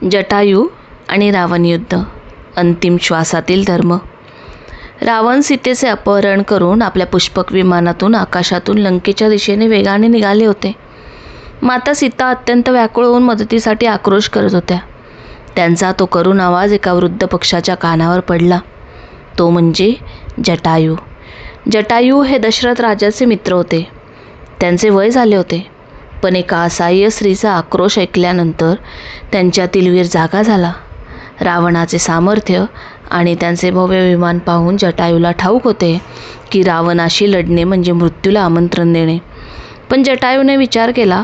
जटायू आणि रावण युद्ध, अंतिम श्वासातील धर्म. रावण सीतेचे अपहरण करून आपल्या पुष्पक विमानातून आकाशातून लंकेच्या दिशेने वेगाने निघाले होते. माता सीता अत्यंत व्याकुळ होऊन मदतीसाठी आक्रोश करत होत्या. त्यांचा तो करुण आवाज एका वृद्ध पक्षाच्या कानावर पडला. तो म्हणजे जटायू. जटायू हे दशरथ राजाचे मित्र होते. त्यांचे वय झाले होते, पण एका असहाय्य स्त्रीचा आक्रोश ऐकल्यानंतर त्यांच्यातील वीर जागा झाला. रावणाचे सामर्थ्य आणि त्यांचे भव्य विमान पाहून जटायूला ठाऊक होते की रावणाशी लढणे म्हणजे मृत्यूला आमंत्रण देणे. पण जटायूने विचार केला,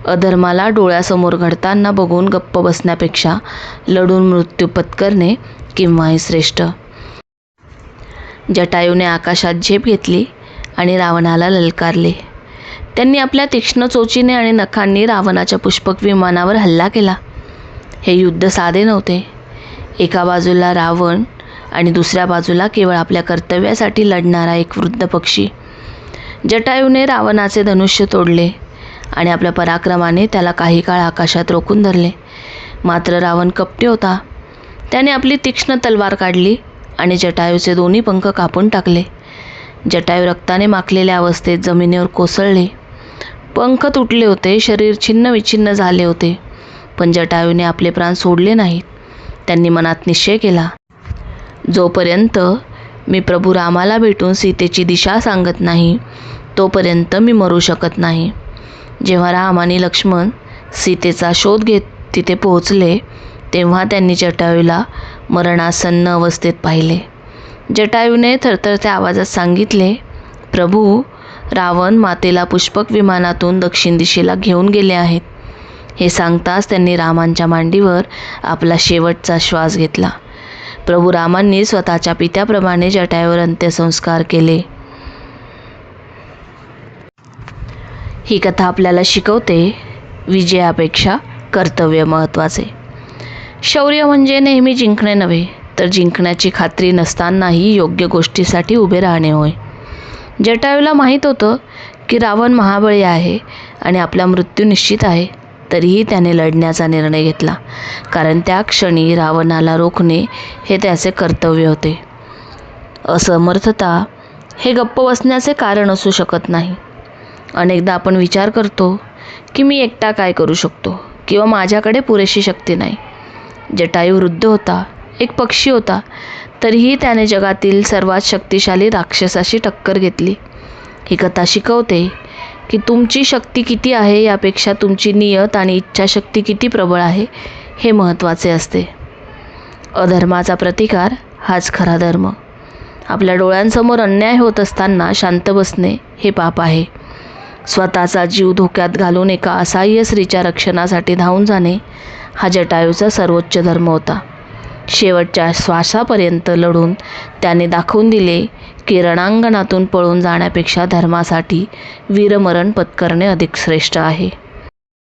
अधर्माला डोळ्यासमोर घडताना बघून गप्प बसण्यापेक्षा लढून मृत्यू पत्करणे केव्हाही श्रेष्ठ. जटायूने आकाशात झेप घेतली आणि रावणाला ललकारले. त्यांनी आपल्या तीक्ष्ण चोचीने आणि नखांनी रावणाच्या पुष्पक विमानावर हल्ला केला. हे युद्ध साधे नव्हते. एका बाजूला रावण आणि दुसऱ्या बाजूला केवळ आपल्या कर्तव्यासाठी लढणारा एक वृद्ध पक्षी. जटायूने रावणाचे धनुष्य तोडले आणि आपल्या पराक्रमाने त्याला काही काळ आकाशात रोखून धरले. मात्र रावण कपटी होता. त्याने आपली तीक्ष्ण तलवार काढली आणि जटायूचे दोन्ही पंख कापून टाकले. जटायू रक्ताने माखलेल्या अवस्थेत जमिनीवर कोसळले. पंख तुटले होते, शरीर छिन्न विछिन्न झाले होते, पण जटायूने आपले प्राण सोडले नाहीत. त्यांनी मनात निश्चय केला, जोपर्यंत मी प्रभू रामाला भेटून सीतेची दिशा सांगत नाही तोपर्यंत मी मरू शकत नाही. जेव्हा राम आणि लक्ष्मण सीतेचा शोध घेत तिथे पोहोचले तेव्हा त्यांनी जटायूला मरणासन्न अवस्थेत पाहिले. जटायूने थरथरत्या आवाजात सांगितले, प्रभू, रावण मातेला पुष्पक विमानातून दक्षिण दिशेला घेऊन गेले आहेत. हे सांगताच त्यांनी रामांच्या मांडीवर आपला शेवटचा श्वास घेतला. प्रभू रामांनी स्वतःच्या पित्याप्रमाणे जटायूवर अंत्यसंस्कार केले. ही कथा आपल्याला शिकवते, विजयापेक्षा कर्तव्य महत्त्वाचे. शौर्य म्हणजे नेहमी जिंकणे नव्हे, तर जिंकण्याची खात्री नसतानाही योग्य गोष्टीसाठी उभे राहणे होय. जटायूला माहीत होतं की रावण महाबळी आहे आणि आपला मृत्यू निश्चित आहे. तरीही त्याने लढण्याचा निर्णय घेतला, कारण त्या क्षणी रावणाला रोखणे हे त्याचे कर्तव्य होते. असमर्थता हे गप्प बसण्याचे कारण असू शकत नाही. अनेकदा आपण विचार करतो की मी एकटा काय करू शकतो किंवा माझ्याकडे पुरेशी शक्ती नाही. जटायू वृद्ध होता, एक पक्षी होता, तरीही त्याने जगातील सर्वात शक्तिशाली राक्षसाशी टक्कर घेतली. ही कथा शिकवते की तुमची शक्ती किती आहे यापेक्षा तुमची नियत आणि इच्छाशक्ती किती प्रबळ आहे हे महत्त्वाचे असते. अधर्माचा प्रतिकार हाच खरा धर्म. आपल्या डोळ्यांसमोर अन्याय होत असताना शांत बसणे हे पाप आहे. स्वतःचा जीव धोक्यात घालून एका असहाय्य स्त्रीच्या रक्षणासाठी धावून जाणे हा जटायूचा सर्वोच्च धर्म होता. शेवटच्या श्वासापर्यंत लढून त्याने दाखवून दिले की रणांगणातून पळून जाण्यापेक्षा धर्मासाठी वीरमरण पत्करणे अधिक श्रेष्ठ आहे.